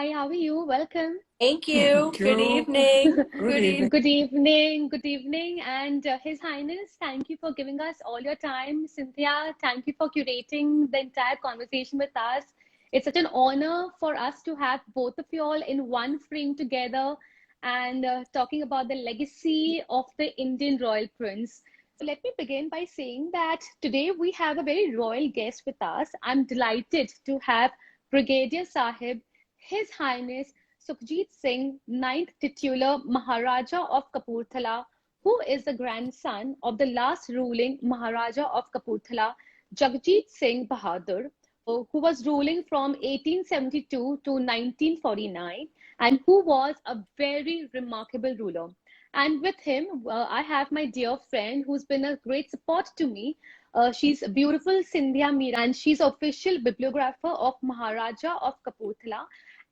Hi, how are you? Welcome. Thank you. Good evening. Good evening. Good evening. Good evening. And His Highness, thank you for giving us all your time. Cynthia, thank you for curating the entire conversation with us. It's such an honor for us to have both of you all in one frame together and talking about the legacy of the Indian royal prince. So let me begin by saying that today we have a very royal guest with us. I'm delighted to have Brigadier Sahib, His Highness Sukhjit Singh, ninth titular Maharaja of Kapurthala, who is the grandson of the last ruling Maharaja of Kapurthala, Jagatjit Singh Bahadur, who was ruling from 1872 to 1949 and who was a very remarkable ruler. And with him, I have my dear friend who's been a great support to me. She's beautiful Cynthia Meera, and she's official bibliographer of Maharaja of Kapurthala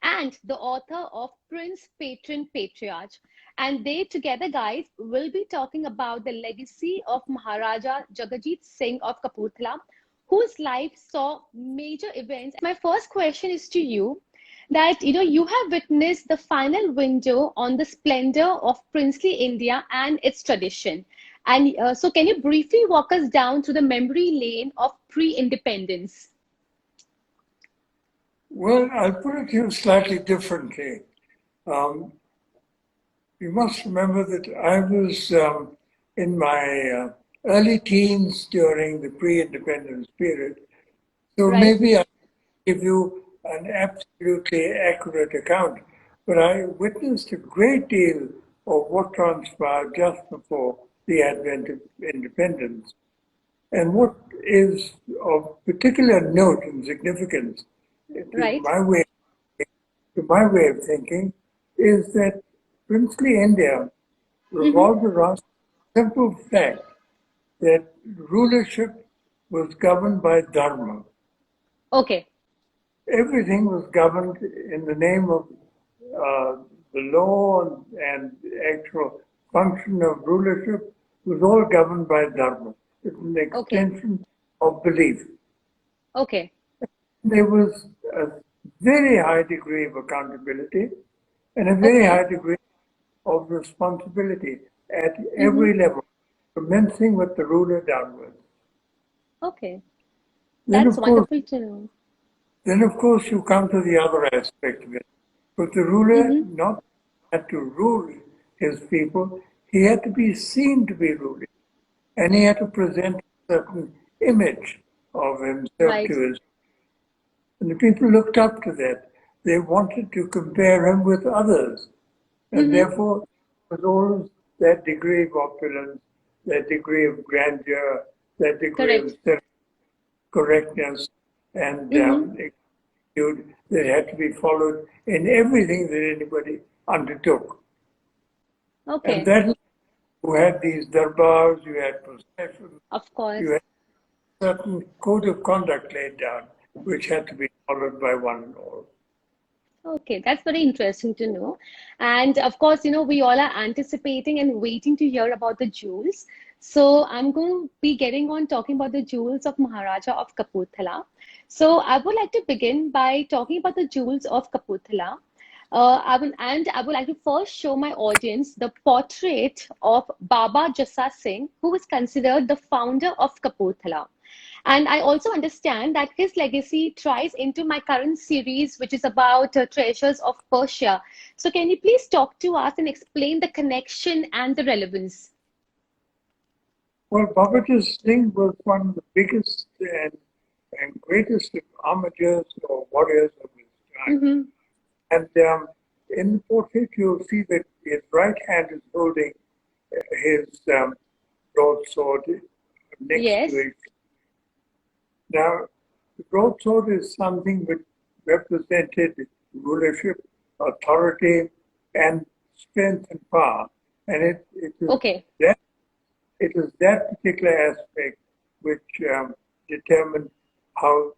and the author of Prince Patron Patriarch. And they together, guys, will be talking about the legacy of Maharaja Jagatjit Singh of Kapurthala, whose life saw major events. My first question is to you that you have witnessed the final window on the splendor of princely India and its tradition. And so can you briefly walk us down through the memory lane of pre-independence? Well, I'll put it to you slightly differently. You must remember that I was in my early teens during the pre-independence period. So Right. maybe I'll give you an absolutely accurate account, but I witnessed a great deal of what transpired just before the advent of independence. And what is of particular note and significance Right. to my way of thinking is that princely India revolved around the simple fact that rulership was governed by dharma. Okay. Everything was governed in the name of the law and actual function of rulership was all governed by dharma. It was an extension of belief. Okay. There was a very high degree of accountability and a very high degree of responsibility at every level, commencing with the ruler downwards. Okay. Then, That's of course, wonderful to know. Then, of course, you come to the other aspect of it. But the ruler not had to rule his people, he had to be seen to be ruling. And he had to present a certain image of himself Right. to his. And the people looked up to that. They wanted to compare him with others. And therefore, there was always that degree of opulence, that degree of grandeur, that degree of correctness, and attitude that had to be followed in everything that anybody undertook. Okay. And that you had these darbars, you had processions, Of course. you had a certain code of conduct laid down, which had to be followed by one and all. Okay, that's very interesting to know. And of course, we all are anticipating and waiting to hear about the jewels. So I'm going to be getting on talking about the jewels of Maharaja of Kapurthala. So I would like to begin by talking about the jewels of Kapurthala. I would like to first show my audience the portrait of Baba Jassa Singh, who is considered the founder of Kapurthala. And I also understand that his legacy ties into my current series, which is about treasures of Persia. So can you please talk to us and explain the connection and the relevance? Well, Jagatjit Singh was one of the biggest and greatest of armigers or warriors of his time. And in the portrait, you'll see that his right hand is holding his broadsword next to it. Now, the broadsword is something which represented rulership, authority, and strength and power. And it is that particular aspect which determined how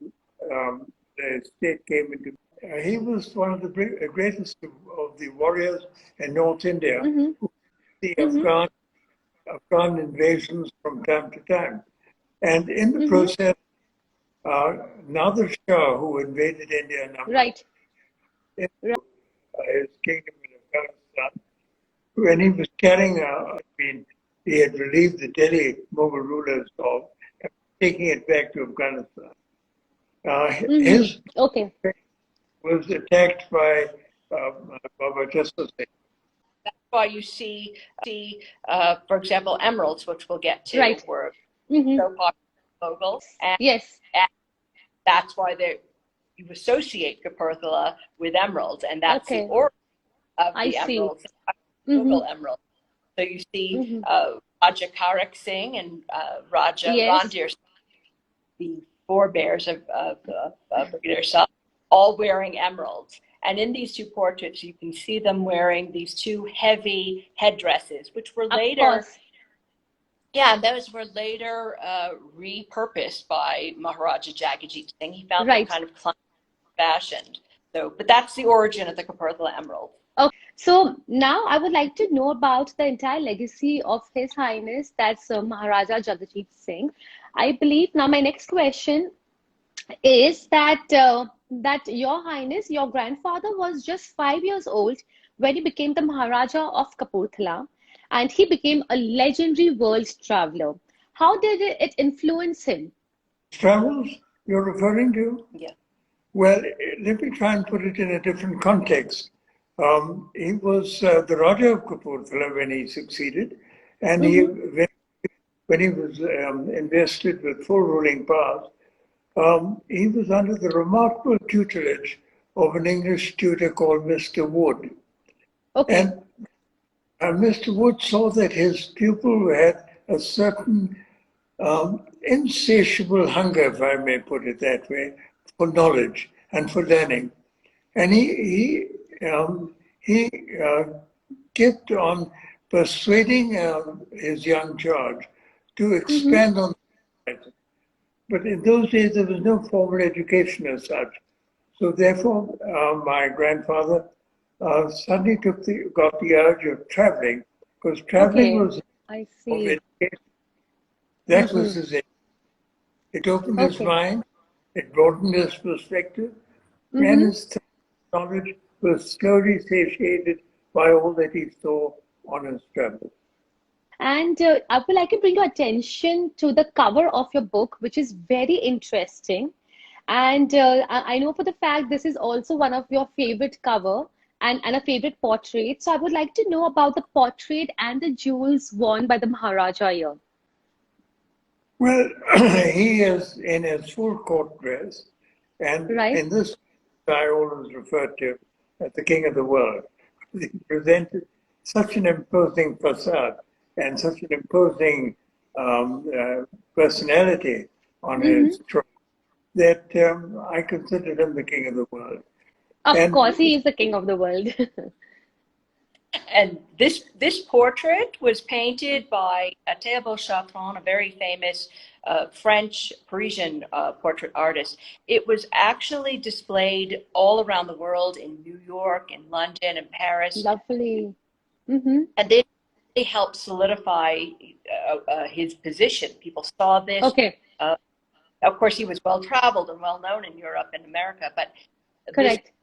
the state came into. He was one of the greatest of the warriors in North India who the Afghan invasions from time to time. And in the process, Nader Shah, who invaded India, into his kingdom in Afghanistan. When he was carrying he had relieved the Delhi Mughal rulers of taking it back to Afghanistan. His was attacked by Baba Jaswant Singh. That's why you see, for example, emeralds, which we'll get to, were so popular in Mughals. And that's why you associate Kapurthala with emeralds, and that's the origin of the emeralds, Mughal emeralds. So you see Raja Karak Singh and Raja Randir Singh, the forebears of Brigadier Singh, all wearing emeralds. And in these two portraits, you can see them wearing these two heavy headdresses, which were later, those were later repurposed by Maharaja Jagatjit Singh. He found them kind of fashioned. So, but that's the origin of the Kapurthala emerald. Okay, so now I would like to know about the entire legacy of His Highness, that's Maharaja Jagatjit Singh. I believe now my next question is that that Your Highness, your grandfather was just 5 years old when he became the Maharaja of Kapurthala, and he became a legendary world traveler. How did it influence him? Travels you're referring to? Yeah. Well, let me try and put it in a different context. He was the Raja of Kapurthala when he succeeded, and when he was invested with full ruling powers, he was under the remarkable tutelage of an English tutor called Mr. Wood. Okay. And Mr. Wood saw that his pupil had a certain insatiable hunger, if I may put it that way, for knowledge and for learning. And he kept on persuading his young charge to expand on that. But in those days, there was no formal education as such. So therefore, my grandfather suddenly got the urge of traveling, because traveling was I of see. education. That was his aim. It opened his mind, it broadened his perspective, and his knowledge was slowly satiated by all that he saw on his travels. And I would like to bring your attention to the cover of your book, which is very interesting. And I know for the fact this is also one of your favorite cover and a favorite portrait. So I would like to know about the portrait and the jewels worn by the Maharaja here. Well, he is in his full court dress, and in this, I always refer to as the king of the world. He presented such an imposing facade and such an imposing personality on his throne that I considered him the king of the world. Of course, he is the king of the world. And this portrait was painted by Théobald Chartrand, a very famous French Parisian portrait artist. It was actually displayed all around the world in New York, in London, and Paris. Lovely. And they helped solidify his position. People saw this. Of course, he was well traveled and well known in Europe and America, but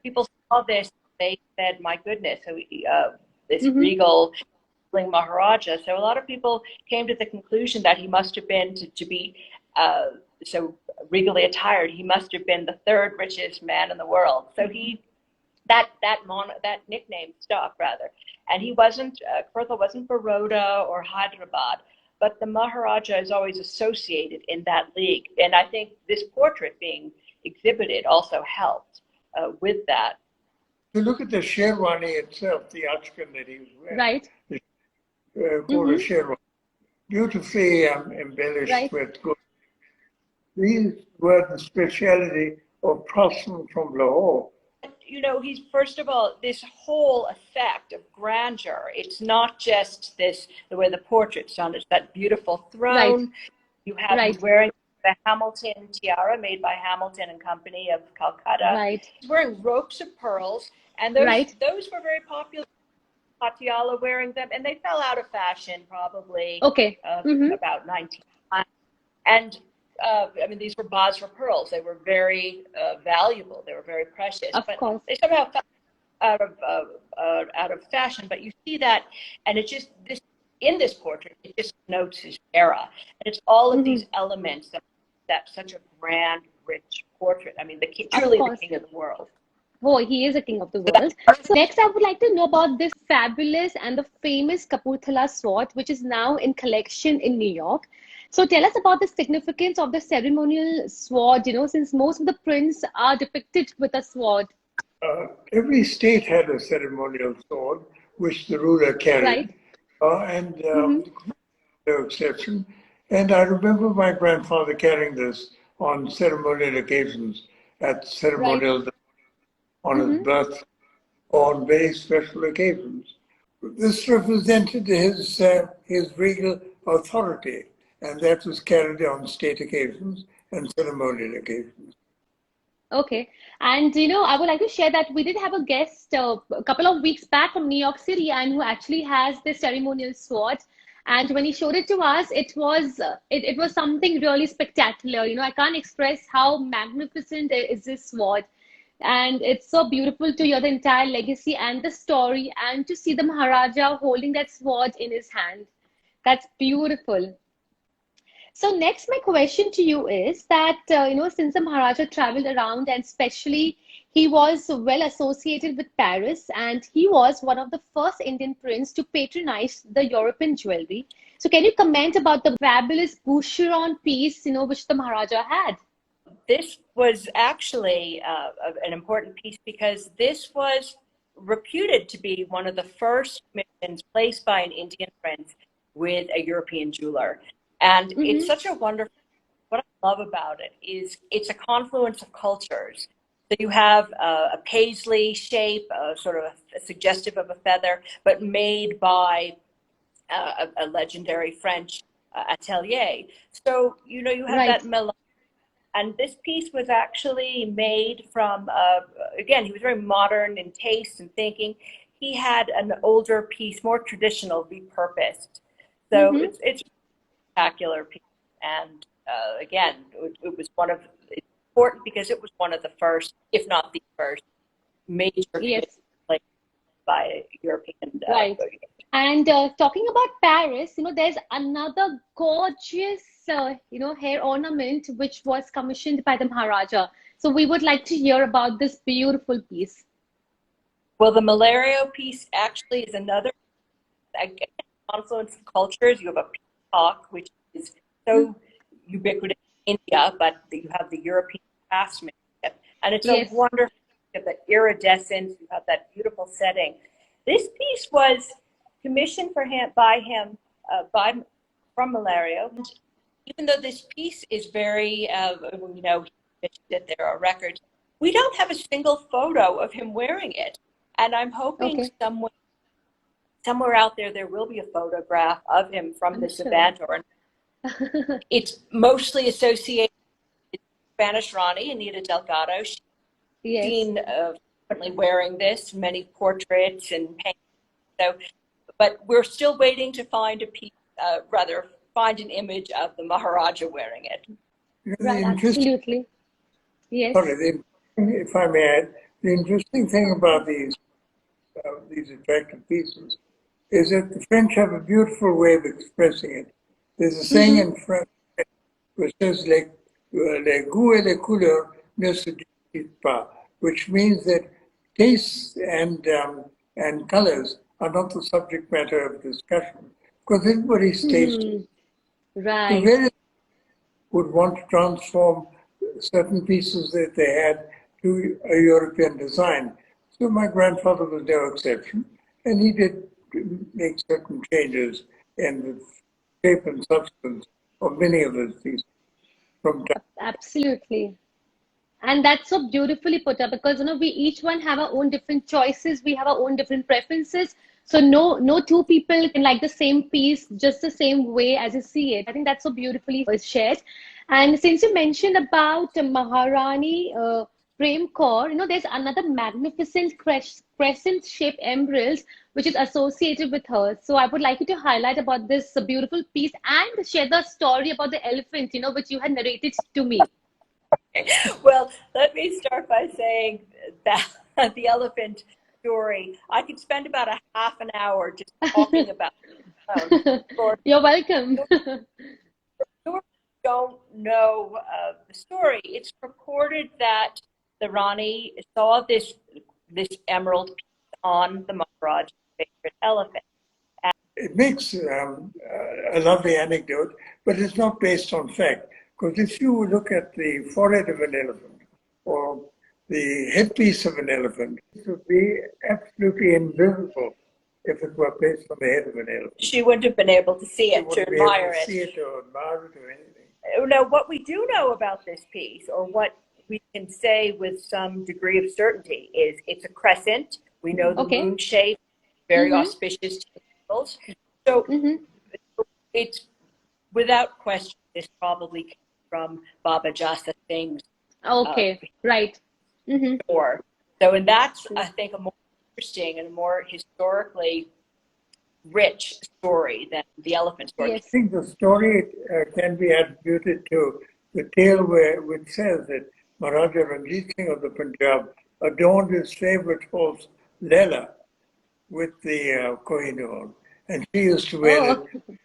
people saw this. They said, "My goodness!" So this regal Maharaja. So a lot of people came to the conclusion that he must have been to be so regally attired. He must have been the third richest man in the world. So that nickname stuck rather. And he wasn't Kapurthala wasn't Baroda or Hyderabad, but the Maharaja is always associated in that league. And I think this portrait being exhibited also helped with that. To look at the sherwani itself, the achkan that he was wearing, called a sherwani, beautifully embellished with gold. These were the speciality of craftsmen from Lahore. You know, he's first of all, this whole effect of grandeur. It's not just the way the portrait's done. It's that beautiful throne. You have him wearing the Hamilton tiara made by Hamilton and Company of Calcutta. He's wearing ropes of pearls, and those were very popular. Patiala wearing them, and they fell out of fashion probably about 19. And I mean, these were Basra pearls. They were very valuable. They were very precious. But they somehow fell out of fashion, but you see that, and it just in this portrait, it just notes his era, and it's all of these elements that such a grand, rich portrait. I mean, truly the king of the world. Oh, he is a king of the world. So next, I would like to know about this fabulous and the famous Kapurthala sword, which is now in collection in New York. So tell us about the significance of the ceremonial sword, since most of the prints are depicted with a sword. Every state had a ceremonial sword, which the ruler carried, and no exception. And I remember my grandfather carrying this on ceremonial occasions, at ceremonial on his birth, or on very special occasions. This represented his regal authority, and that was carried on state occasions and ceremonial occasions. Okay. And, I would like to share that we did have a guest a couple of weeks back from New York City, and who actually has this ceremonial sword. And when he showed it to us, it was something really spectacular. I can't express how magnificent is this sword. And it's so beautiful to hear the entire legacy and the story, and to see the Maharaja holding that sword in his hand. That's beautiful. So next, my question to you is that, since the Maharaja traveled around, and especially he was well associated with Paris, and he was one of the first Indian prince to patronize the European jewelry. So can you comment about the fabulous Boucheron piece, which the Maharaja had? This was actually an important piece, because this was reputed to be one of the first missions placed by an Indian prince with a European jeweler. And it's such a wonderful, what I love about it is it's a confluence of cultures. So you have a paisley shape, sort of suggestive of a feather, but made by a legendary French atelier. So, you have that melange. And this piece was actually made from, again, he was very modern in taste and thinking. He had an older piece, more traditional, repurposed. So it's a spectacular piece. And again, it was it's important because it was one of the first, if not the first, major pieces played by European. And talking about Paris, there's another gorgeous, hair ornament which was commissioned by the Maharaja. So we would like to hear about this beautiful piece. Well, the Malario piece actually is another, again, confluence of cultures. You have a peacock, which is so ubiquitous in India, but you have the European craftsmanship. And it's a wonderful, you have that iridescence, you have that beautiful setting. This piece was commissioned by him from Malario. Even though this piece is very, that there are records, we don't have a single photo of him wearing it. And I'm hoping somewhere out there will be a photograph of him from this event. Or it's mostly associated with Spanish Rani, Anita Delgado. She's seen frequently wearing this, many portraits and paintings. So, but we're still waiting to find a piece, find an image of the Maharaja wearing it. Right, absolutely. Yes. Sorry, if I may add, the interesting thing about these attractive pieces is that the French have a beautiful way of expressing it. There's a saying in French which says, les goûts et les couleurs ne se discutent pas, which means that tastes and colors are not the subject matter of discussion, because everybody's tastes. Right. So various would want to transform certain pieces that they had to a European design. So my grandfather was no exception, and he did make certain changes in the shape and substance of many of those pieces. Absolutely. And that's so beautifully put up, because we each one have our own different choices, we have our own different preferences. So no two people can like the same piece just the same way as you see it. I think that's so beautifully shared. And since you mentioned about Maharani Prem Kaur, there's another magnificent crescent-shaped emerald which is associated with her. So I would like you to highlight about this beautiful piece and share the story about the elephant, which you had narrated to me. Well, let me start by saying that the elephant story. I could spend about a half an hour just talking about You're welcome. You don't know the story. It's reported that the Rani saw this emerald piece on the Maharaja's favorite elephant. It makes a lovely anecdote, but it's not based on fact. Because if you look at the forehead of an elephant or the headpiece of an elephant, it would be absolutely invisible if it were placed on the head of an elephant. She wouldn't have been able to see it, to admire it. See it or admire it or anything. Now, what we do know about this piece, or what we can say with some degree of certainty, is it's a crescent. We know the moon shape, very auspicious to the peoples. So it's without question, this probably came from Baba Jasta Singh's right. store. So, and that's, I think, a more interesting and a more historically rich story than the elephant story. Yes. I think the story can be attributed to the tale which says that Maharaja Ranjit Singh of the Punjab adorned his favorite horse, Leela, with the Kohinoor. And she used to wear it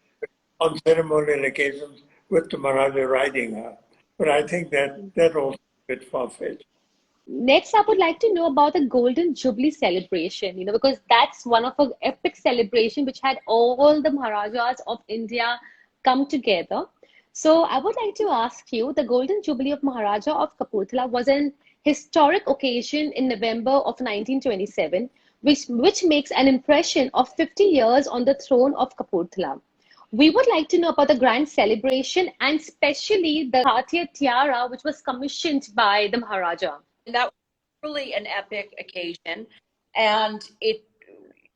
on ceremonial occasions with the Maharaja riding her. But I think that also a bit far-fetched. Next, I would like to know about the Golden Jubilee celebration, because that's one of an epic celebration which had all the Maharajas of India come together. So I would like to ask you, the Golden Jubilee of Maharaja of Kapurthala was an historic occasion in November of 1927, which makes an impression of 50 years on the throne of Kapurthala. We would like to know about the grand celebration and especially the Cartier tiara, which was commissioned by the Maharaja. And that was truly an epic occasion. And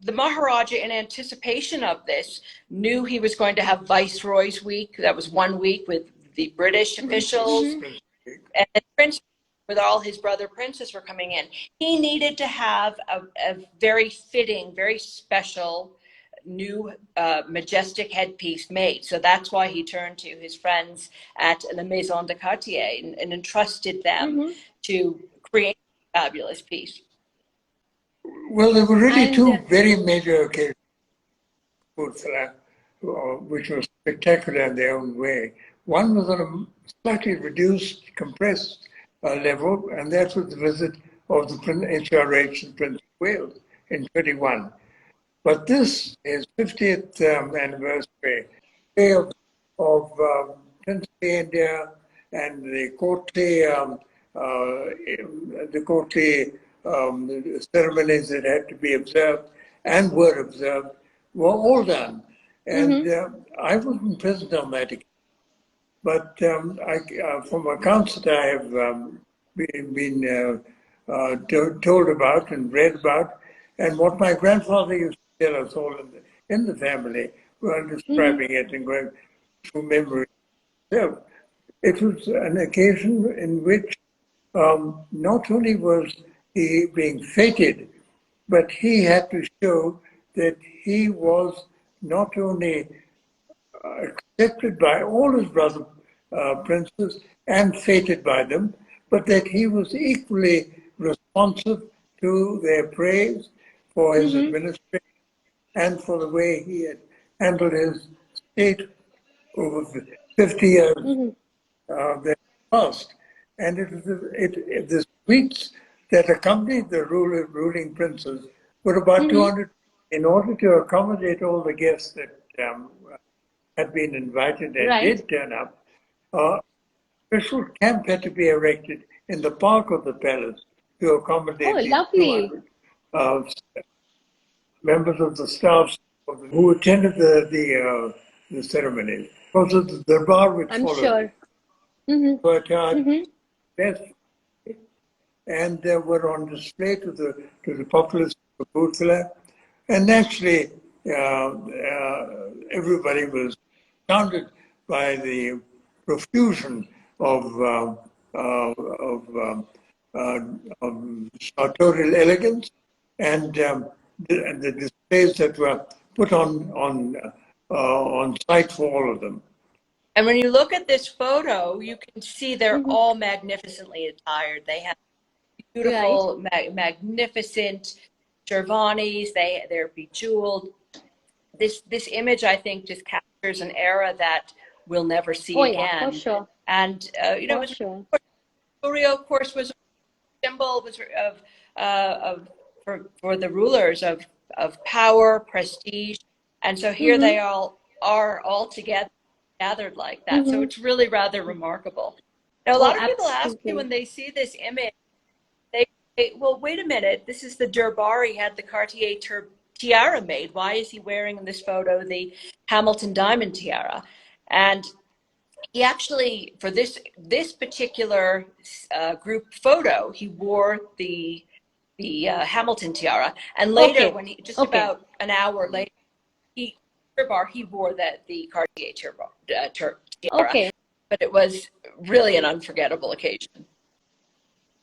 the Maharaja, in anticipation of this, knew he was going to have Viceroy's Week. That was 1 week with the British officials. And the Prince, with all his brother princes, were coming in. He needed to have a very fitting, very special, new majestic headpiece made. So that's why he turned to his friends at La Maison de Cartier and entrusted them to create a fabulous piece. Well, there were really two very major occasions, which were spectacular in their own way. One was on a slightly reduced, compressed level, and that was the visit of the HRH and Prince of Wales in 1921. But this is 50th anniversary of Prince of India and the courtly ceremonies that had to be observed and were observed were all done. And I wasn't present on that occasion. But from accounts that I have been told about and read about, and what my grandfather used to tell us all in the family, were describing it and going through memory. So it was an occasion in which not only was he being feted, but he had to show that he was not only accepted by all his brother princes and feted by them, but that he was equally responsive to their praise for his administration and for the way he had handled his state over 50 years that passed. And the suites that accompanied the ruling princes were about 200. In order to accommodate all the guests that had been invited and did turn up, a special camp had to be erected in the park of the palace to accommodate 200 members of the staff who attended the ceremony. Also, the darbar which followed. But best, and were on display to the populace of Kapurthala. And naturally, everybody was astounded by the profusion of sartorial elegance and the displays that were put on site for all of them. And when you look at this photo, you can see they're all magnificently attired. They have beautiful, magnificent Shervanis, they're bejeweled. This image, I think, just captures an era that we'll never see again. Yeah, for sure. And Surya, of course, was a symbol for the rulers of power, prestige, and so here they all are all together, gathered like that. So it's really rather remarkable. Now, a lot of people ask me when they see this image, well, wait a minute, this is the Durbar. He had the Cartier tiara made. Why is he wearing in this photo the Hamilton diamond tiara? And he actually, for this particular group photo, he wore the Hamilton tiara. And later, when he about an hour later, he wore the Cartier tiara. But it was really an unforgettable occasion.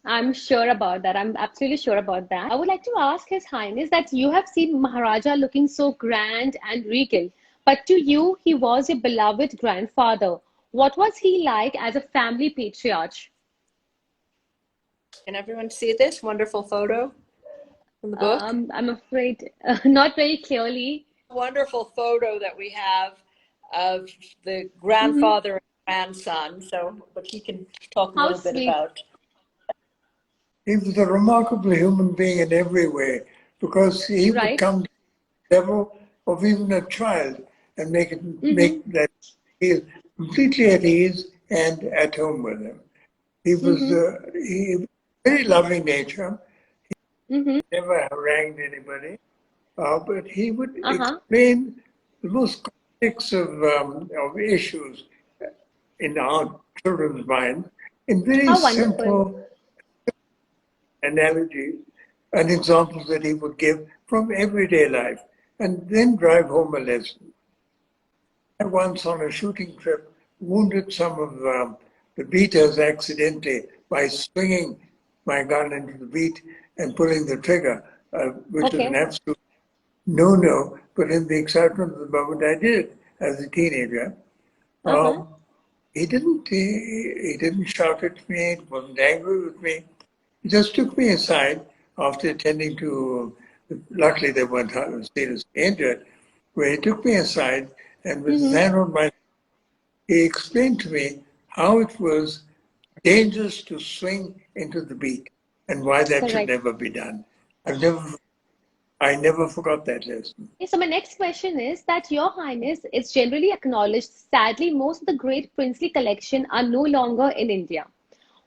I'm sure about that. I'm absolutely sure about that. I would like to ask His Highness that you have seen Maharaja looking so grand and regal, but to you, he was your beloved grandfather. What was he like as a family patriarch? Can everyone see this wonderful photo from the book? I'm afraid not very clearly. Wonderful photo that we have of the grandfather and grandson. So, but he can talk a little bit about. He was a remarkable human being in every way, because he would come to the level of even a child and make that feel completely at ease and at home with him. He was a very loving nature. He never harangued anybody, but he would explain the most complex of issues in our children's minds in very simple analogies and examples that he would give from everyday life, and then drive home a lesson. I once on a shooting trip wounded some of the beaters accidentally by swinging my gun into the beat and pulling the trigger, which is an absolute no-no, but in the excitement of the moment I did it as a teenager. He didn't shout at me, he wasn't angry with me. He just took me aside after attending to, luckily they weren't seriously injured, where he took me aside and with his hand on my, he explained to me how it was dangerous to swing into the beat and why that should never be done. I never forgot that lesson. So my next question is that Your Highness is generally acknowledged. Sadly, most of the great princely collection are no longer in India.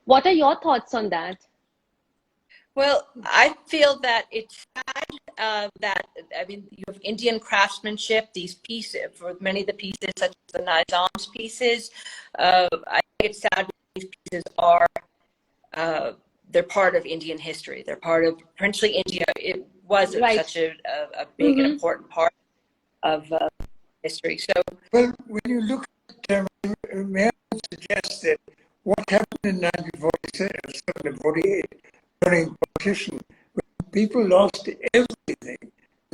What are your thoughts on that? Well, I feel that it's sad that, I mean, you have Indian craftsmanship, these pieces, for many of the pieces, such as the Nizam's pieces. I think it's sad these pieces are, they're part of Indian history. They're part of princely India. It was such a big and important part of history. So, well, when you look at them, may I suggest that what happened in 1947 and 48, during partition, when people lost everything,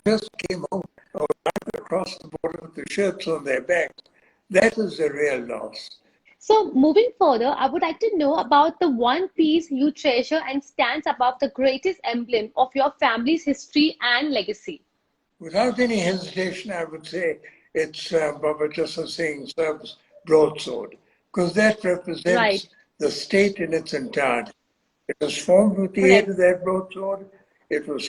just came home or right across the border with the shirts on their backs. That is a real loss. So moving further, I would like to know about the one piece you treasure and stands above the greatest emblem of your family's history and legacy. Without any hesitation, I would say it's Jagatjit Singh Bahadur broadsword, because that represents the state in its entirety. It was formed with the aid of that broadsword. It was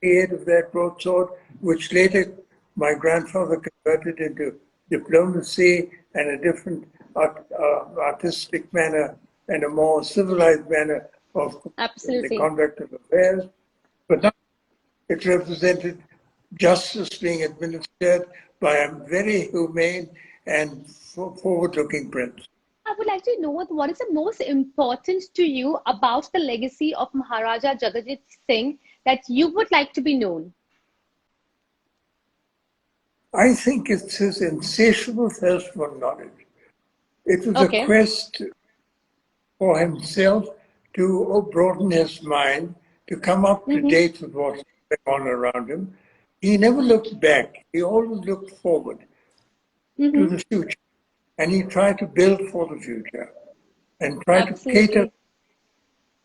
the aid of that broadsword, which later my grandfather converted into diplomacy and a different artistic manner and a more civilized manner of the conduct of affairs. But now it represented justice being administered by a very humane and forward-looking prince. I would like to know what is the most important to you about the legacy of Maharaja Jagatjit Singh that you would like to be known? I think it's his insatiable thirst for knowledge. It was a quest for himself to broaden his mind, to come up to date with what's going on around him. He never looked back. He always looked forward to the future. And he tried to build for the future and try to cater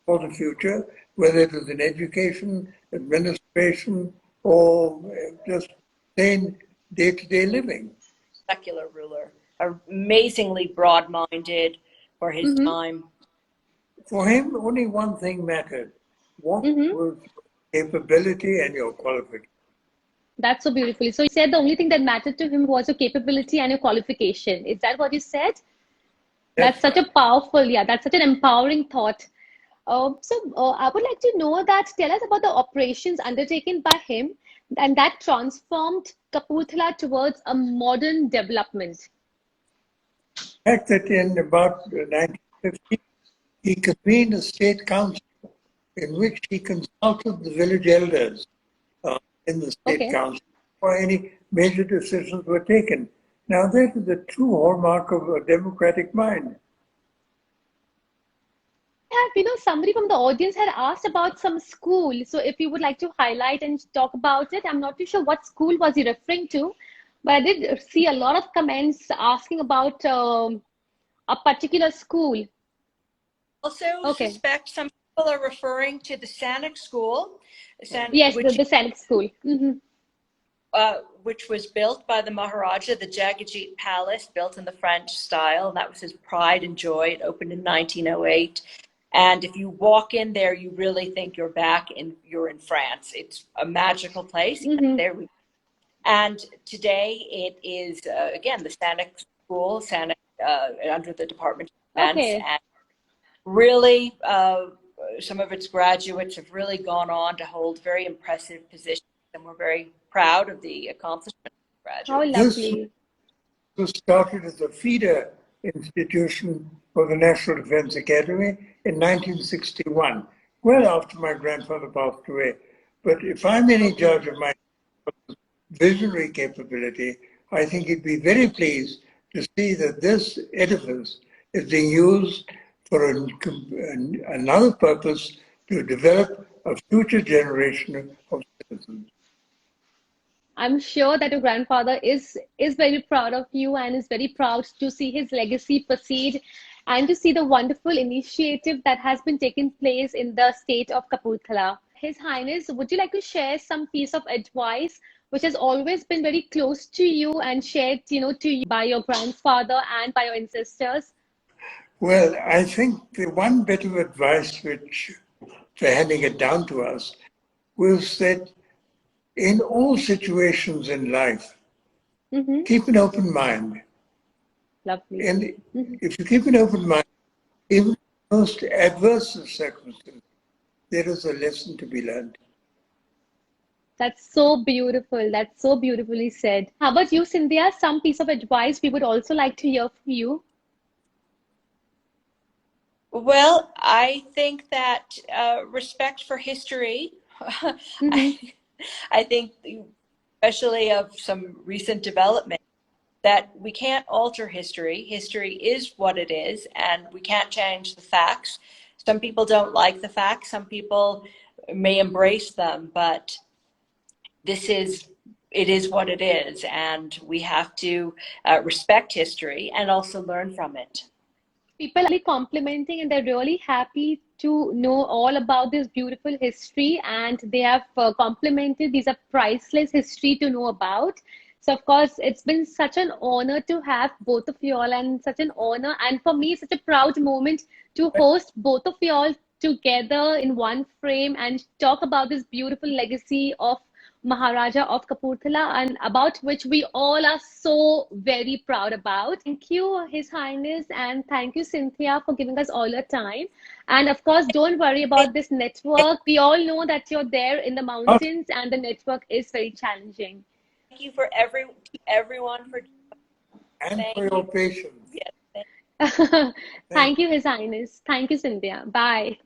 for the future whether it was in education, administration, or just plain day-to-day living. Secular ruler, amazingly broad-minded for his time. For him, only one thing mattered. What was capability and your qualification? That's so beautiful. So you said the only thing that mattered to him was your capability and your qualification. Is that what you said? That's such a powerful, that's such an empowering thought. I would like to know that, tell us about the operations undertaken by him and that transformed Kapurthala towards a modern development. The fact that in about 1950, he convened a state council in which he consulted the village elders in the state council before any major decisions were taken. Now that is the true hallmark of a democratic mind. Somebody from the audience had asked about some school. So if you would like to highlight and talk about it, I'm not too sure what school was he referring to, but I did see a lot of comments asking about a particular school. Also suspect some people are referring to the Sanic School. Yes, the Sanic School. Which was built by the Maharaja, the Jagatjit Palace, built in the French style. That was his pride and joy. It opened in 1908. And if you walk in there, you really think you're in France. It's a magical place. And today it is, again, the Sanic School, under the Department of Defense. And really, some of its graduates have really gone on to hold very impressive positions. And we're very proud of the accomplishment of the graduates. How lovely. This was started as a feeder institution for the National Defense Academy in 1961, well after my grandfather passed away. But if I'm any judge of my visionary capability, I think he'd be very pleased to see that this edifice is being used for another purpose, to develop a future generation of citizens. I'm sure that your grandfather is very proud of you and is very proud to see his legacy proceed and to see the wonderful initiative that has been taking place in the state of Kapurthala. His Highness, would you like to share some piece of advice which has always been very close to you and shared, to you by your grandfather and by your ancestors? Well, I think the one bit of advice which, for handing it down to us, was that in all situations in life, keep an open mind. Lovely. And if you keep an open mind, even in the most adverse of circumstances, there is a lesson to be learned. That's so beautiful. That's so beautifully said. How about you, Cynthia? Some piece of advice we would also like to hear from you. Well, I think that respect for history, I think, especially of some recent development, that we can't alter history. History is what it is, and we can't change the facts. Some people don't like the facts. Some people may embrace them, but it is what it is, and we have to respect history and also learn from it. People are complimenting and they're really happy to know all about this beautiful history, and they have complimented these are priceless history to know about. So of course it's been such an honor to have both of you all, and such an honor, and for me such a proud moment to host both of you all together in one frame and talk about this beautiful legacy of Maharaja of Kapurthala, and about which we all are so very proud about. Thank you, His Highness, and thank you, Cynthia, for giving us all your time. And of course, don't worry about this network. We all know that you're there in the mountains and the network is very challenging. Thank you for everyone for your patience. Yes, Thank you, His Highness. Thank you, Cynthia. Bye.